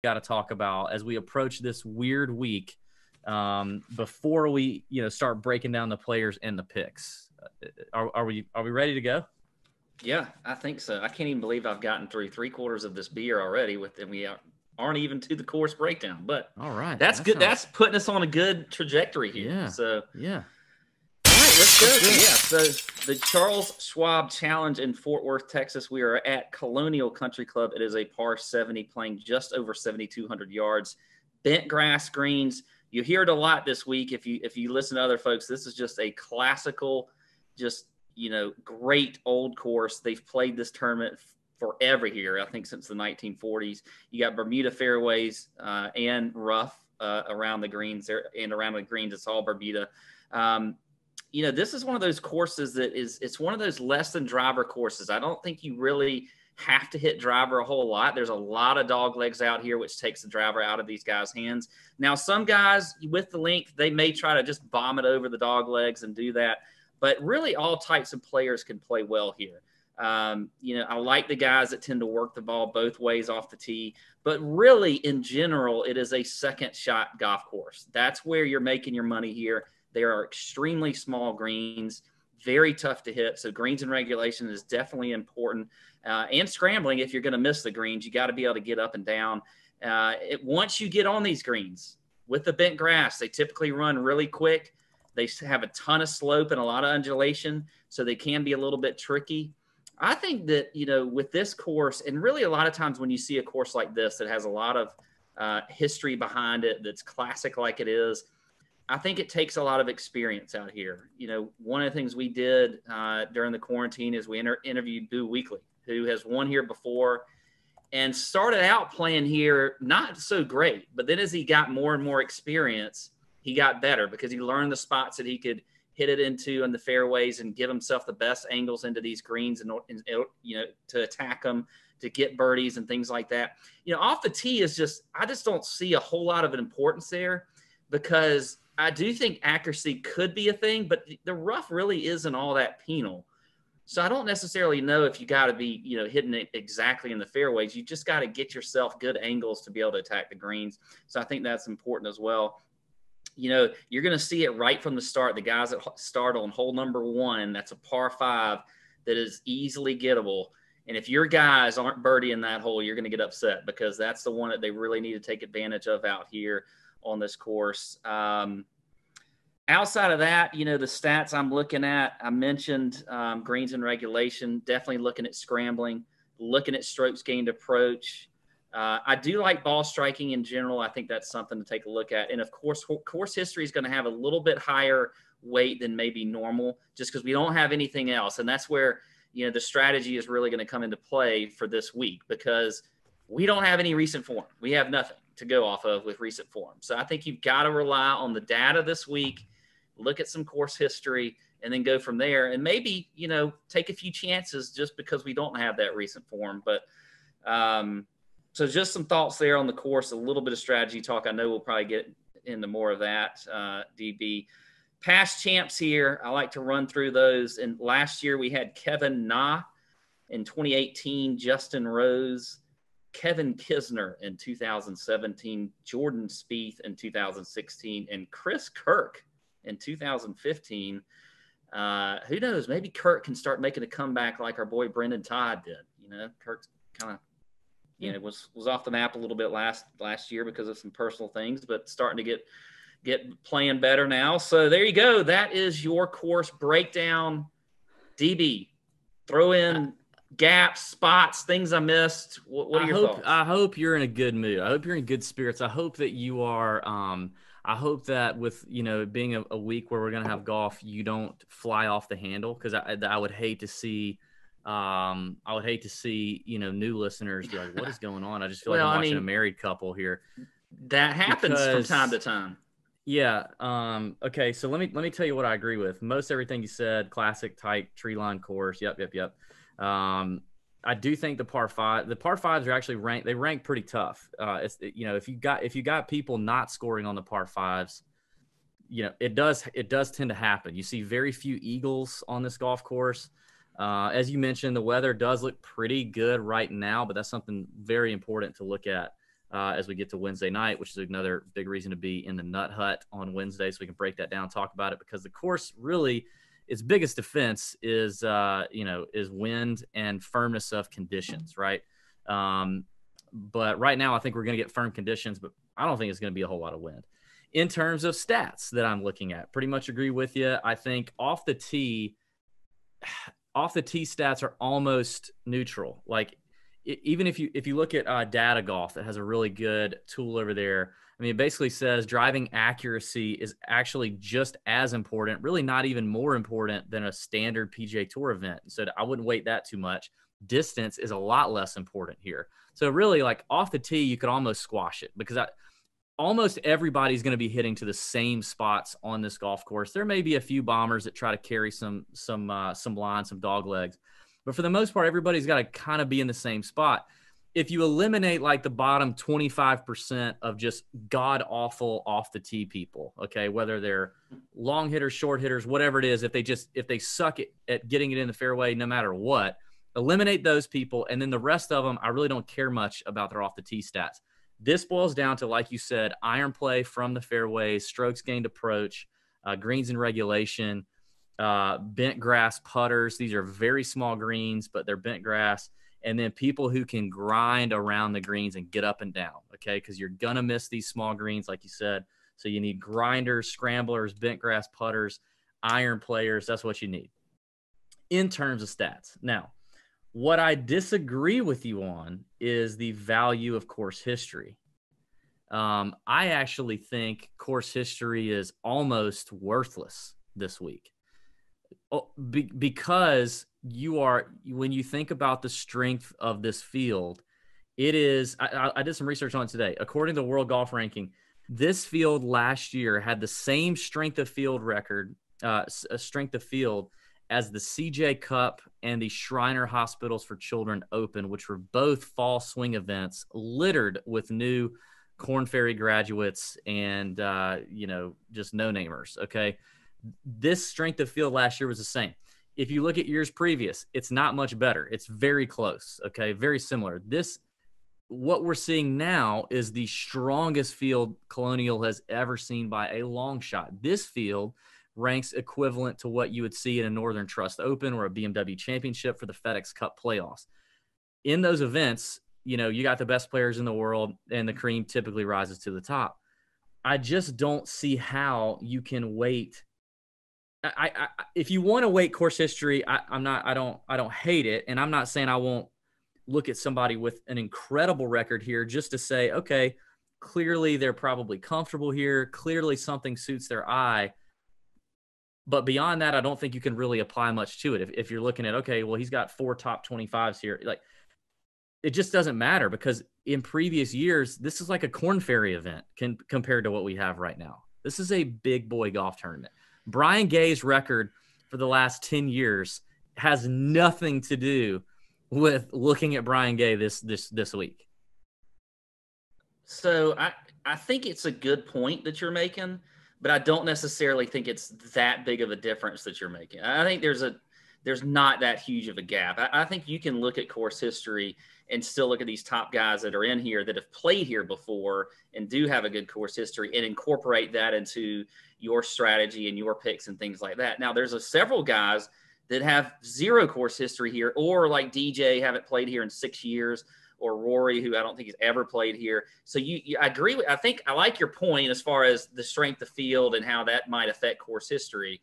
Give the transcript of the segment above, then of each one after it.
got to talk about as we approach this weird week before we start breaking down the players and the picks. Are we ready to go? Yeah, I think so. I can't even believe I've gotten through 3/4 of this beer already, and we aren't even to the course breakdown. But all right, that's good. That's putting us on a good trajectory here. Yeah. So yeah. All right, let's go. Yeah, so the Charles Schwab Challenge in Fort Worth, Texas. We are at Colonial Country Club. It is a par 70, playing just over 7,200 yards. Bent grass greens. You hear it a lot this week. If you listen to other folks, this is just a classical, great old course. They've played this tournament forever here. I think since the 1940s. You got Bermuda fairways and rough around the greens there, and around the greens it's all Bermuda. This is one of those courses it's one of those less than driver courses. I don't think you really have to hit driver a whole lot. There's a lot of dog legs out here, which takes the driver out of these guys' hands. Now, some guys with the length, they may try to just bomb it over the dog legs and do that. But really, all types of players can play well here. I like the guys that tend to work the ball both ways off the tee. But really, in general, it is a second shot golf course. That's where you're making your money here. They are extremely small greens, very tough to hit. So greens and regulation is definitely important. And scrambling, if you're going to miss the greens, you got to be able to get up and down. Once you get on these greens with the bent grass, they typically run really quick. They have a ton of slope and a lot of undulation, so they can be a little bit tricky. I think that, with this course, and really a lot of times when you see a course like this that has a lot of history behind it, that's classic like it is, I think it takes a lot of experience out here. One of the things we did during the quarantine is we interviewed Boo Weekly, who has won here before and started out playing here not so great. But then as he got more and more experience, he got better because he learned the spots that he could hit it into in the fairways and give himself the best angles into these greens and to attack them, to get birdies and things like that. Off the tee is I just don't see a whole lot of importance there, because I do think accuracy could be a thing, but the rough really isn't all that penal. So I don't necessarily know if you got to be, hitting it exactly in the fairways. You just got to get yourself good angles to be able to attack the greens. So I think that's important as well. You're going to see it right from the start. The guys that start on hole number 1, that's a par 5 that is easily gettable. And if your guys aren't birdieing that hole, you're going to get upset, because that's the one that they really need to take advantage of out here on this course. Outside of that, the stats I'm looking at, I mentioned greens and regulation, definitely looking at scrambling, looking at strokes gained approach. I do like ball striking in general. I think that's something to take a look at. And of course, course history is going to have a little bit higher weight than maybe normal, just because we don't have anything else. And that's where, the strategy is really going to come into play for this week, because we don't have any recent form. We have nothing to go off of with recent form. So I think you've got to rely on the data this week, look at some course history, and then go from there. And maybe, take a few chances just because we don't have that recent form. But so just some thoughts there on the course, a little bit of strategy talk. I know we'll probably get into more of that, DB. Past champs here, I like to run through those. And last year we had Kevin Na. In 2018, Justin Rose, Kevin Kisner in 2017, Jordan Spieth in 2016, and Chris Kirk in 2015. Who knows? Maybe Kirk can start making a comeback like our boy Brendan Todd did. Kirk's kind of, was off the map a little bit last year because of some personal things, but starting to get playing better now. So there you go. That is your course breakdown. DB, throw in gaps, spots, things I missed. What are your thoughts? I hope you're in a good mood. I hope you're in good spirits. I hope that you are. I hope that with it being a week where we're gonna have golf, you don't fly off the handle, because I would hate to see. New listeners be like, "What is going on?" I just feel like I'm watching a married couple here. That happens from time to time. Yeah. Okay. So let me tell you what I agree with. Most everything you said. Classic tight tree line course. Yep. I do think the par 5s are actually rank pretty tough. If you got people not scoring on the par 5s, it does tend to happen. You see very few eagles on this golf course. As you mentioned, the weather does look pretty good right now, but that's something very important to look at as we get to Wednesday night, which is another big reason to be in the Nut Hut on Wednesday, so we can break that down, talk about it, because the course really, its biggest defense is wind and firmness of conditions, right? But right now I think we're going to get firm conditions, but I don't think it's going to be a whole lot of wind. In terms of stats that I'm looking at, pretty much agree with you. I think off the tee stats are almost neutral. Like, even if you look at Data Golf, that has a really good tool over there. I mean, it basically says driving accuracy is actually just as important, really not even more important than a standard PGA Tour event. So I wouldn't weight that too much. Distance is a lot less important here. So really, like, off the tee, you could almost squash it, because almost everybody's going to be hitting to the same spots on this golf course. There may be a few bombers that try to carry some lines, some dog legs, but for the most part, everybody's got to kind of be in the same spot. If you eliminate like the bottom 25% of just god awful off the tee people, okay, whether they're long hitters, short hitters, whatever it is, if they suck at getting it in the fairway, no matter what, eliminate those people, and then the rest of them, I really don't care much about their off the tee stats. This boils down to, like you said, iron play from the fairways, strokes gained approach, greens in regulation, bent grass putters. These are very small greens, but they're bent grass. And then people who can grind around the greens and get up and down, okay? Because you're going to miss these small greens, like you said. So you need grinders, scramblers, bent grass putters, iron players. That's what you need in terms of stats. Now, what I disagree with you on is the value of course history. I actually think course history is almost worthless this week. Because when you think about the strength of this field, it is, I did some research on it today. According to the World Golf Ranking, this field last year had the same strength of field record, strength of field, as the CJ Cup and the Shriner Hospitals for Children Open, which were both fall swing events littered with new Korn Ferry graduates and, just no-namers, okay? This strength of field last year was the same. If you look at years previous, it's not much better. It's very close, okay? Very similar. What we're seeing now is the strongest field Colonial has ever seen by a long shot. This field ranks equivalent to what you would see in a Northern Trust Open or a BMW Championship for the FedEx Cup playoffs. In those events, you got the best players in the world, and the cream typically rises to the top. I just don't see how you can wait. If you want to weight course history, I don't hate it, and I'm not saying I won't look at somebody with an incredible record here just to say, okay, clearly they're probably comfortable here. Clearly something suits their eye. But beyond that, I don't think you can really apply much to it. If you're looking at, okay, well, he's got 4 top 25s here. Like, it just doesn't matter, because in previous years, this is like a Korn Ferry event compared to what we have right now. This is a big boy golf tournament. Brian Gay's record for the last 10 years has nothing to do with looking at Brian Gay this week. So I think it's a good point that you're making, but I don't necessarily think it's that big of a difference that you're making. I think there's not that huge of a gap. I think you can look at course history and still look at these top guys that are in here that have played here before and do have a good course history and incorporate that into your strategy and your picks and things like that. Now, there's several guys that have 0 course history here, or like DJ, haven't played here in 6 years, or Rory, who I don't think he's ever played here. So I agree with, I like your point as far as the strength of field and how that might affect course history,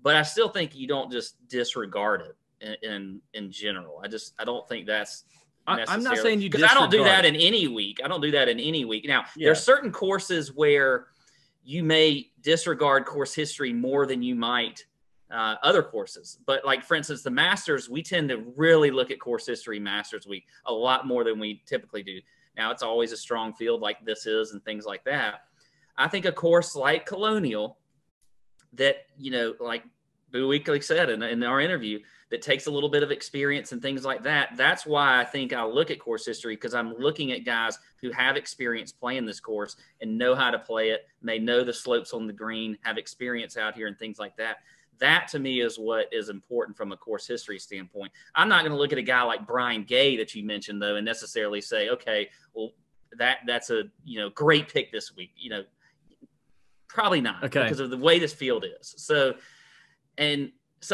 but I still think you don't just disregard it in general. I don't think that's necessarily. I'm not saying you disregard. Because I don't do that in any week. Now, There's certain courses where you may disregard course history more than you might other courses. But like, for instance, the Masters, we tend to really look at course history Masters week a lot more than we typically do. Now, it's always a strong field like this is and things like that. I think a course like Colonial that, like Boo Weekly said in our interview, that takes a little bit of experience and things like that. That's why I think I look at course history, because I'm looking at guys who have experience playing this course and know how to play it. And they know the slopes on the green, have experience out here and things like that. That to me is what is important from a course history standpoint. I'm not going to look at a guy like Brian Gay that you mentioned, though, and necessarily say, okay, well, that's a great pick this week. Probably not because of the way this field is. So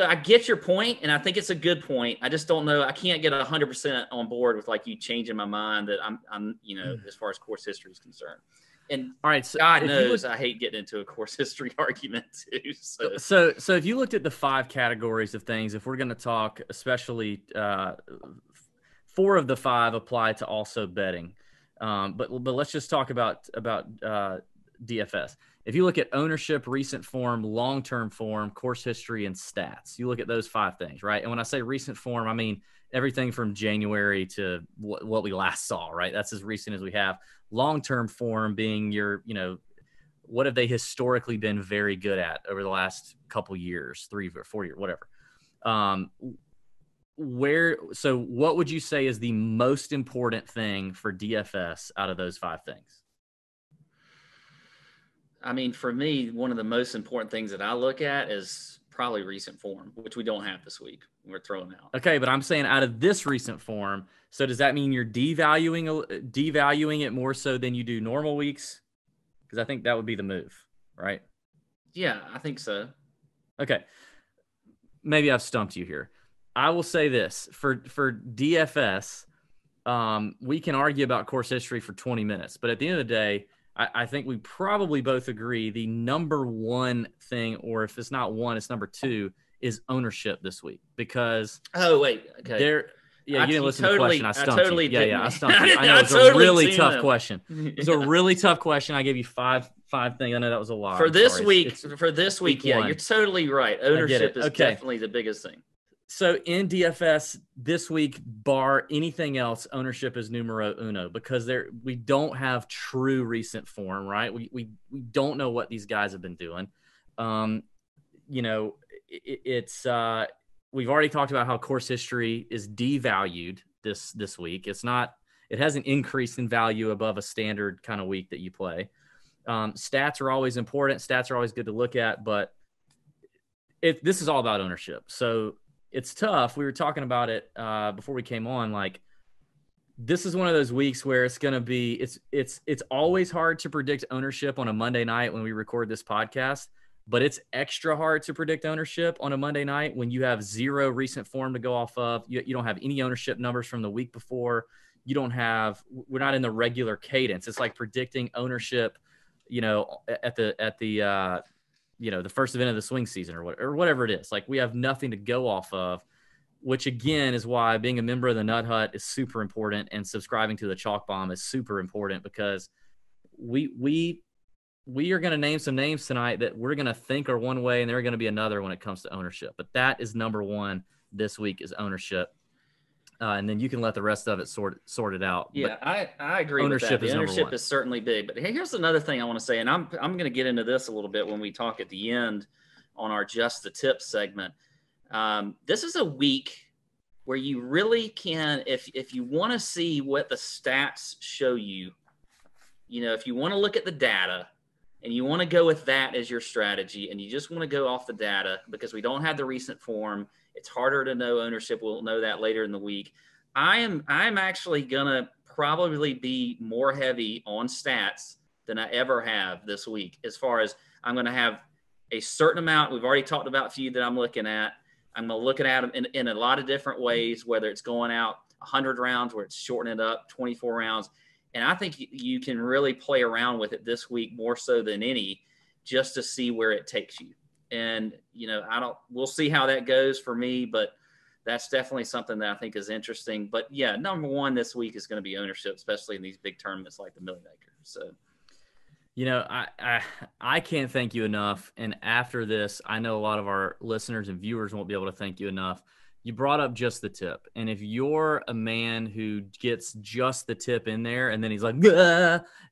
I get your point, and I think it's a good point. I just don't know. I can't get 100% on board with like you changing my mind that I'm as far as course history is concerned. And all right, so God knows I hate getting into a course history argument too. So if you looked at the 5 categories of things, if we're going to talk, especially 4 of the 5 apply to also betting, but let's just talk about DFS. If you look at ownership, recent form, long-term form, course history, and stats, you look at those 5 things, right? And when I say recent form, I mean everything from January to what we last saw, right? That's as recent as we have. Long-term form being your, what have they historically been very good at over the last couple years, 3 or 4 years, whatever. So what would you say is the most important thing for DFS out of those 5 things? I mean, for me, one of the most important things that I look at is probably recent form, which we don't have this week. We're throwing out. Okay, but I'm saying out of this recent form, so does that mean you're devaluing it more so than you do normal weeks? Because I think that would be the move, right? Yeah, I think so. Okay. Maybe I've stumped you here. I will say this. For DFS, we can argue about course history for 20 minutes, but at the end of the day, I think we probably both agree the number one thing, or if it's not one, it's number 2, is ownership this week. Because okay. Yeah, you didn't listen to the question. I stumped you. Yeah, I stumped you. I know it's a really tough question. It's a really tough question. I gave you five things. I know that was a lot. For this week, yeah, you're totally right. Ownership is definitely the biggest thing. So in DFS this week, bar anything else, ownership is numero uno because we don't have true recent form, right? We don't know what these guys have been doing. We've already talked about how course history is devalued this week. It hasn't increased in value above a standard kind of week that you play. Stats are always important. Stats are always good to look at, but this is all about ownership. So it's tough. We were talking about it before we came on. Like, this is one of those weeks where it's going to be, it's always hard to predict ownership on a Monday night when we record this podcast, but it's extra hard to predict ownership on a Monday night when you have 0 recent form to go off of. You don't have any ownership numbers from the week before. We're not in the regular cadence. It's like predicting ownership, at the the first event of the swing season or whatever it is. Like, we have nothing to go off of, which again is why being a member of the Nut Hut is super important and subscribing to the Chalk Bomb is super important, because we are going to name some names tonight that we're going to think are one way and they're going to be another when it comes to ownership. But that is number 1 this week is ownership. And then you can let the rest of it sort it out. Yeah, I agree with that. The ownership is certainly big. But here's another thing I want to say, and I'm going to get into this a little bit when we talk at the end on our Just the Tips segment. This is a week where you really can, if you want to see what the stats show you, if you want to look at the data and you want to go with that as your strategy and you just want to go off the data because we don't have the recent form, it's harder to know ownership. We'll know that later in the week. I'm actually going to probably be more heavy on stats than I ever have this week. As far as I'm going to have a certain amount, we've already talked about a few that I'm looking at. I'm going to look at them in a lot of different ways, whether it's going out 100 rounds, where it's shortening it up, 24 rounds. And I think you can really play around with it this week more so than any, just to see where it takes you. And, we'll see how that goes for me, but that's definitely something that I think is interesting. But yeah, number 1 this week is going to be ownership, especially in these big tournaments like the Million Acre. So, I can't thank you enough. And after this, I know a lot of our listeners and viewers won't be able to thank you enough. You brought up just the tip. And if you're a man who gets just the tip in there and then he's like,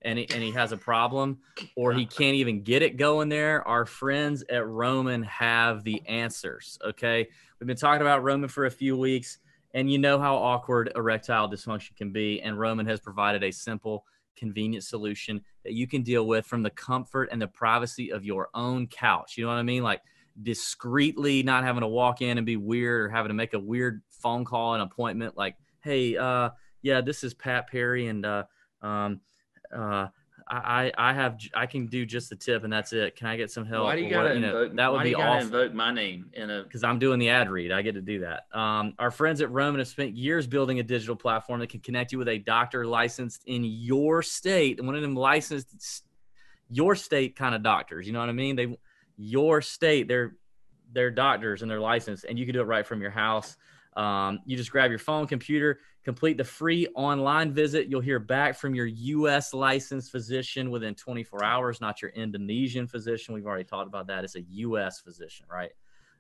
and he has a problem, or he can't even get it going there, our friends at Roman have the answers. Okay. We've been talking about Roman for a few weeks, and you know how awkward erectile dysfunction can be. And Roman has provided a simple, convenient solution that you can deal with from the comfort and the privacy of your own couch. You know what I mean? Like, discreetly, not having to walk in and be weird or having to make a weird phone call and appointment like, hey, yeah, this is Pat Perry, and I can do just the tip and that's it. Can I get some help? Why do you gotta invoke? That would Why do be you gotta awful. invoke my name Because I'm doing the ad read. I get to do that. Our friends at Roman have spent years building a digital platform that can connect you with a doctor licensed in your state. And one of them licensed your state kind of doctors. You know what I mean? Your state, they're doctors and they're licensed, and you can do it right from your house. You just grab your phone, computer, complete the free online visit. You'll hear back from your U.S. licensed physician within 24 hours, not your Indonesian physician. We've already talked about that. It's a U.S. physician, right?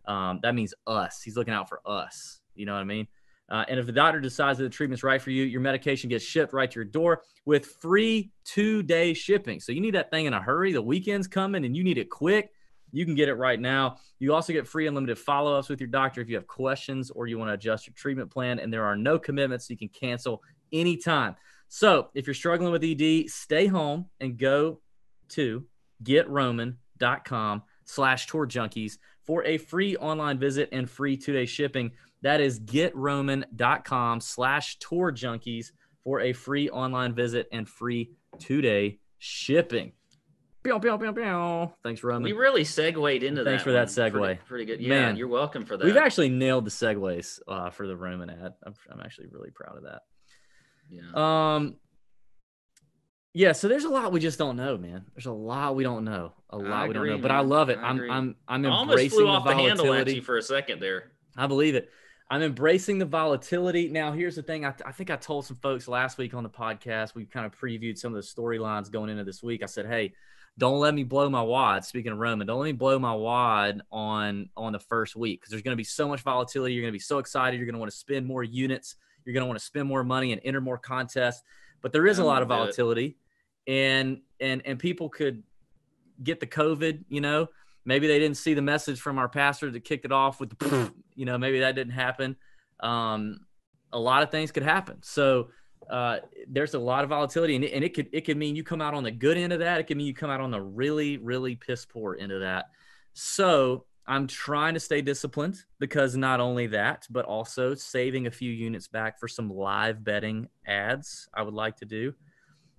That means us. He's looking out for us. You know what I mean? And if the doctor decides that the treatment's right for you, your medication gets shipped right to your door with free 2-day shipping. So you need that thing in a hurry. The weekend's coming and you need it quick. You can get it right now. You also get free unlimited follow-ups with your doctor if you have questions or you want to adjust your treatment plan, and there are no commitments. So you can cancel anytime. So if you're struggling with ED, stay home and go to getroman.com/tourjunkies for a free online visit and free 2-day shipping. That is getroman.com/tourjunkies for a free online visit and free 2-day shipping. Thanks, Roman. We really segued into that. Thanks for that segue. Pretty good. Yeah, Man, you're welcome for that. We've actually nailed the segues for the Roman ad. I'm actually really proud of that. Yeah. Yeah. So there's a lot we just don't know, man. There's a lot we don't know. We don't know. But I love it. I'm embracing almost flew the off the handle volatility. at you for a second there. I believe it. I'm embracing the volatility. Now, here's the thing. I think I told some folks last week on the podcast. We kind of previewed some of the storylines going into this week. I said, hey, don't let me blow my wad. Speaking of Roman, don't let me blow my wad on the first week, because there's going to be so much volatility. You're going to be so excited. You're going to want to spend more units. You're going to want to spend more money and enter more contests. But there is a lot of volatility, and people could get the COVID. You know, maybe they didn't see the message from our pastor that kicked it off with the, maybe that didn't happen. A lot of things could happen. So. There's a lot of volatility, and it could mean you come out on the good end of that. It could mean you come out on the really, really piss poor end of that. So I'm trying to stay disciplined, because not only that, but also saving a few units back for some live betting ads I would like to do,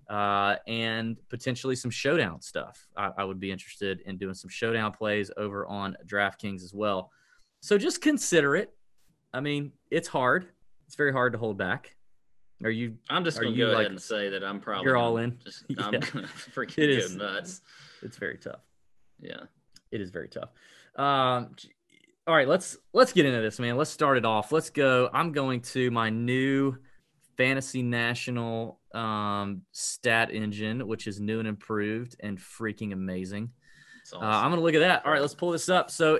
and potentially some showdown stuff. I would be interested in doing some showdown plays over on Draftkings as well. So just consider it. I mean, it's hard. It's very hard to hold back. I'm just going to go ahead and say that I'm probably you're all in. I'm going to freaking go nuts. It's very tough. Yeah, it is very tough. All right, let's get into this, man. Let's start it off. Let's go. I'm going to my new Fantasy National stat engine, which is new and improved and freaking amazing. Awesome. I'm going to look at that. All right, let's pull this up. So